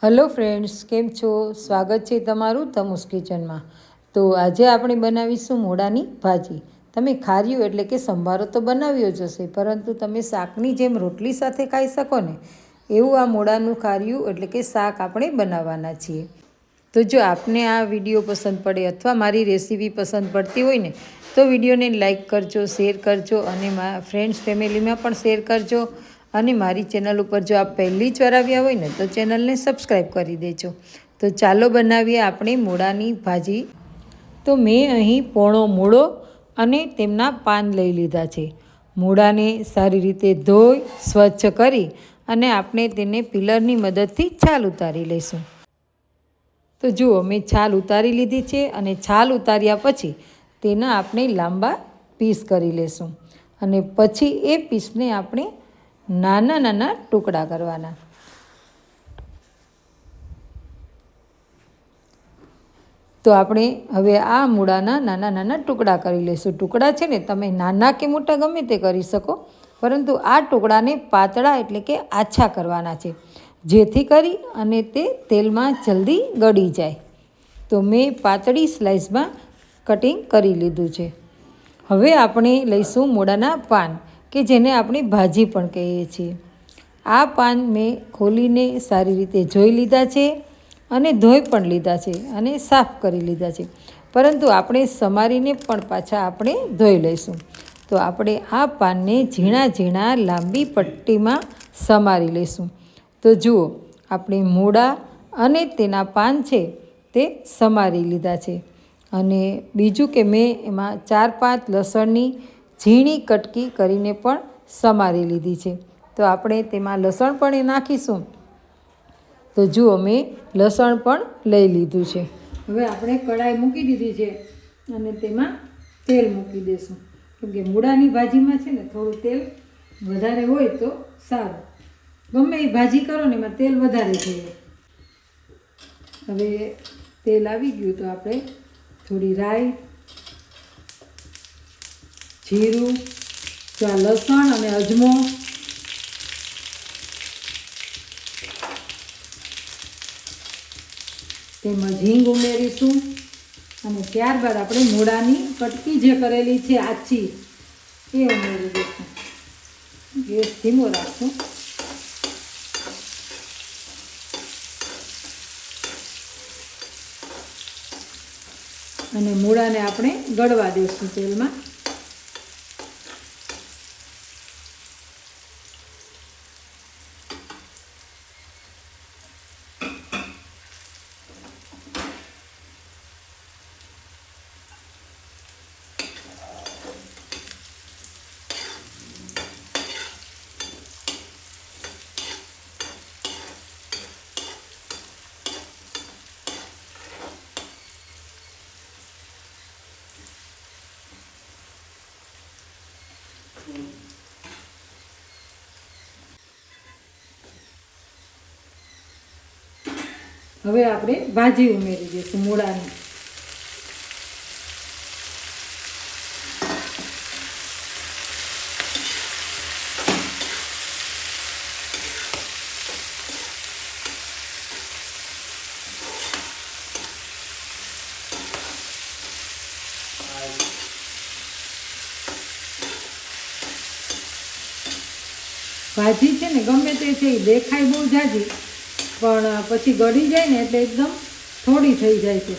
Hello friends, કેમ છો? સ્વાગત છે તમારું તમુસ કિચનમાં. તો આજે આપણે બનાવીશું મોડાની ભાજી. તમે ખાર્યું એટલે કે સંભારો તો બનાવ્યો જ હશે, પરંતુ તમે શાકની જેમ રોટલી સાથે ખાઈ શકો ને એવું આ મોડાનું ખાર્યું એટલે કે શાક આપણે બનાવવાના છીએ. તો જો આપને આ વિડીયો પસંદ પડે અથવા મારી રેસીપી પસંદ પડતી હોય ને તો વિડીયોને લાઈક કરજો, શેર કરજો અને ફ્રેન્ડ્સ ફેમિલીમાં પણ શેર કરજો. અને મારી ચેનલ ઉપર જો આપ પહેલી જ વાર આવ્યા હોય ને તો ચેનલને સબસ્ક્રાઈબ કરી દેજો. તો ચાલો બનાવીએ આપણે મૂળાની ભાજી. તો મેં અહીં પોણો મૂળો અને તેમના પાન લઈ લીધા છે. મૂળાને સારી રીતે ધોઈ સ્વચ્છ કરી અને આપણે તેને પિલરની મદદથી છાલ ઉતારી લઈશું. તો જુઓ, મેં છાલ ઉતારી લીધી છે અને છાલ ઉતાર્યા પછી તેના આપણે લાંબા પીસ કરી લઈશું અને પછી એ પીસને આપણે નાના નાના ટુકડા કરવાના. તો આપણે હવે આ મૂળાના નાના નાના ટુકડા કરી લઈશું. ટુકડા છે ને તમે નાના કે મોટા ગમે તે કરી શકો, પરંતુ આ ટુકડાને પાતળા એટલે કે આછા કરવાના છે, જેથી કરી અને તે તેલમાં જલ્દી ગળી જાય. તો મેં પાતળી સ્લાઇસમાં કટિંગ કરી લીધું છે. હવે આપણે લઈશું મૂળાના પાન, કે જેને આપણે ભાજી પણ કહીએ છીએ. આ પાન મેં ખોલીને સારી રીતે જોઈ લીધા છે અને ધોઈ પણ લીધા છે અને સાફ કરી લીધા છે, પરંતુ આપણે સમારીને પણ પાછા આપણે ધોઈ લઈશું. તો આપણે આ પાનને ઝીણા ઝીણા લાંબી પટ્ટીમાં સમારી લઈશું. તો જુઓ, આપણે મૂળા અને તેના પાન છે તે સમારી લીધા છે. અને બીજું કે મેં એમાં 4-5 લસણની ઝીણી કટકી કરીને પણ સમારી લીધી છે. તો આપણે તેમાં લસણ પણ નાખીશું. તો જુઓ, મેં લસણ પણ લઈ લીધું છે. હવે આપણે કઢાઈ મૂકી દીધી છે અને તેમાં તેલ મૂકી દઈશું, કેમકે મૂળાની ભાજીમાં છે ને થોડું તેલ વધારે હોય તો સારું. ગમે એ ભાજી કરો ને એમાં તેલ વધારે જોઈએ. હવે તેલ આવી ગયું તો આપણે થોડી રાઈ, જીરું, લસણ અને અજમો, તેમજ હિંગ ઉમેરીશું અને ત્યારબાદ આપણે મૂળાની કટકી જે કરેલી છે આછી એ ઉમેરી દઈશું. ગેસ ધીમો રાખશું. અને મૂળાને આપણે ગળવા દઈશું તેલમાં. હવે આપણે ભાજી ઉમેરી દઈશું મૂળાની. ભાજી છે ને ગમે તે છે એ દેખાય બહુ ઝાઝી, પણ પછી ગળી જાય ને એટલે એકદમ થોડી થઈ જાય છે.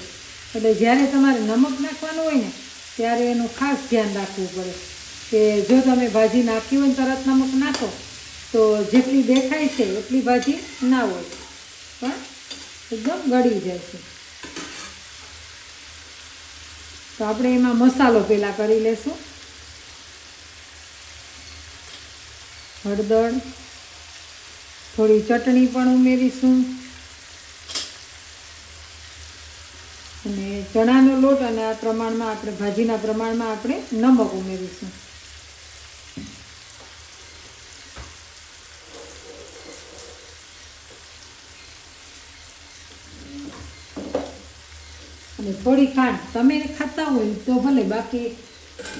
એટલે જ્યારે તમારે નમક નાખવાનું હોય ને ત્યારે એનું ખાસ ધ્યાન રાખવું પડે કે જો તમે ભાજી નાખી હોય ને તરત નમક નાખો તો જેટલી દેખાય છે એટલી ભાજી ના હોય, પણ એકદમ ગળી જાય છે. તો આપણે એમાં મસાલો પહેલાં કરી લઈશું. હળદર, થોડી ચટણી પણ ઉમેરીશું અને ચણાનો લોટ અને આ પ્રમાણમાં આપણે ભાજીના પ્રમાણમાં આપણે નમક ઉમેરીશું. અને થોડી ખાંડ, તમે ખાતા હોય તો ભલે, બાકી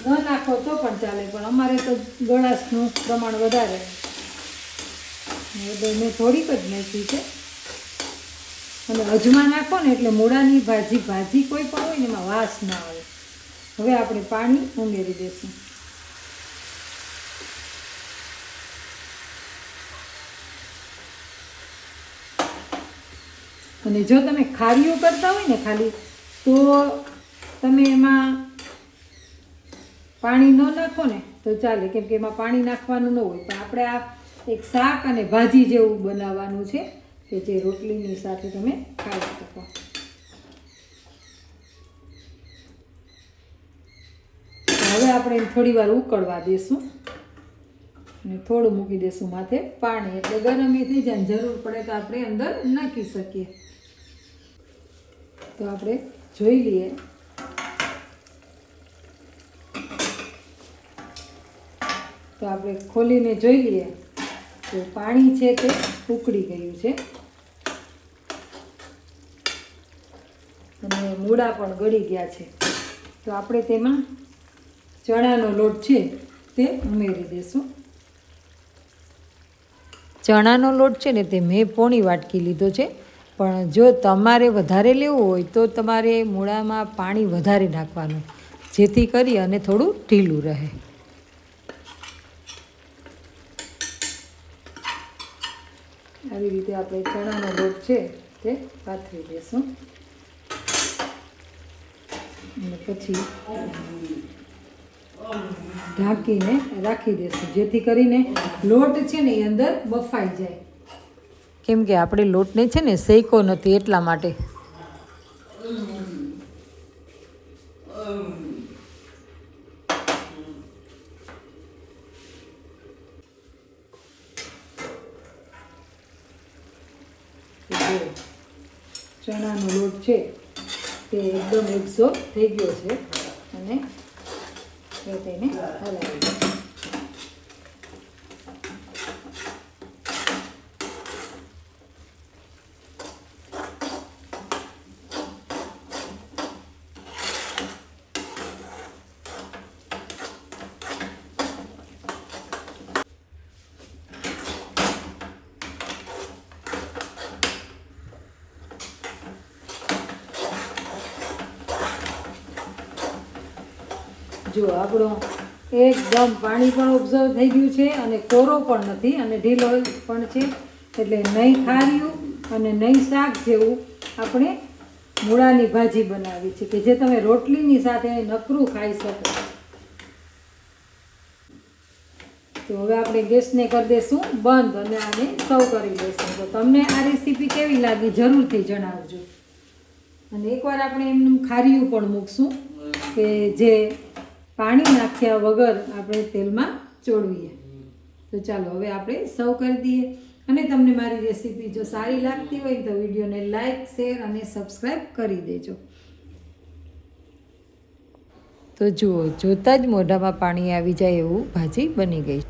ન નાખો તો પણ ચાલે, પણ અમારે તો ગળાશનું પ્રમાણ વધારે, મેં થોડીક જ નાખી છે. અને અજમા નાખો ને એટલે મૂળાની ભાજી કોઈ પણ હોય ને એમાં વાસ ના આવે. હવે આપણે પાણી ઉમેરી દઈશું. અને જો તમે ખારીયું કરતા હોય ને ખાલી તો તમે એમાં પાણી ન નાખો ને તો ચાલે, કેમ કે એમાં પાણી નાખવાનું ન હોય. પણ આપણે આ એક શાક અને ભાજી જેવું બનાવવાનું છે કે જે રોટલીની સાથે તમે ખાઈ શકો. હવે આપણે થોડી વાર ઉકળવા દઈશું અને થોડું મૂકી દઈશું માથે પાણી, એટલે ગરમ એ થઈ જાય. જરૂર પડે તો આપણે અંદર નાખી શકીએ. તો આપણે જોઈ લઈએ. તો આપણે ખોલીને જોઈ લઈએ તો પાણી છે તે ઉકળી ગયું છે અને મૂળા પણ ગળી ગયા છે. તો આપણે તેમાં ચણાનો લોટ છે તે ઉમેરી દઈશું. ચણાનો લોટ છે ને તે મેં પોણી વાટકી લીધો છે, પણ જો તમારે વધારે લેવું હોય તો તમારે મૂળામાં પાણી વધારે નાખવાનું, જેથી કરી અને થોડું ઢીલું રહે. આવી રીતે આપણે ચણાનો લોટ છે તે પાથરી દઈશું અને પછી ઢાંકીને રાખી દઈશું, જેથી કરીને લોટ છે ને એ અંદર બફાઈ જાય. કેમ કે આપણે લોટને છે ને શેકો નથી એટલા માટે. ચણાનો લોટ છે તે એકદમ એકસો થઈ ગયો છે અને તેને હલાવી દો. જો આપણો એકદમ પાણી પણ ઓબ્ઝર્વ થઈ ગયું છે અને કોરો પણ નથી અને ઢીલો પણ છે, એટલે નહીં ખાર્યું અને નહીં શાક જેવું આપણે મૂળાની ભાજી બનાવી છે કે જે તમે રોટલીની સાથે નકરું ખાઈ શકો. તો હવે આપણે ગેસને કરી દઈશું બંધ અને આને સર્વ કરી દઈશું. તો તમને આ રેસીપી કેવી લાગી જરૂરથી જણાવજો. અને એકવાર આપણે એમનું ખાર્યું પણ મૂકશું કે જે પાણી નાખ્યા વગર આપણે તેલમાં ચોળવીએ. તો ચાલો હવે આપણે સર્વ કરી દઈએ. અને તમને મારી રેસીપી જો સારી લાગતી હોય તો વિડીયોને લાઈક, શેર અને સબસ્ક્રાઈબ કરી દેજો. તો જુઓ, જોતાં જ મોઢામાં પાણી આવી જાય એવું ભાજી બની ગઈ.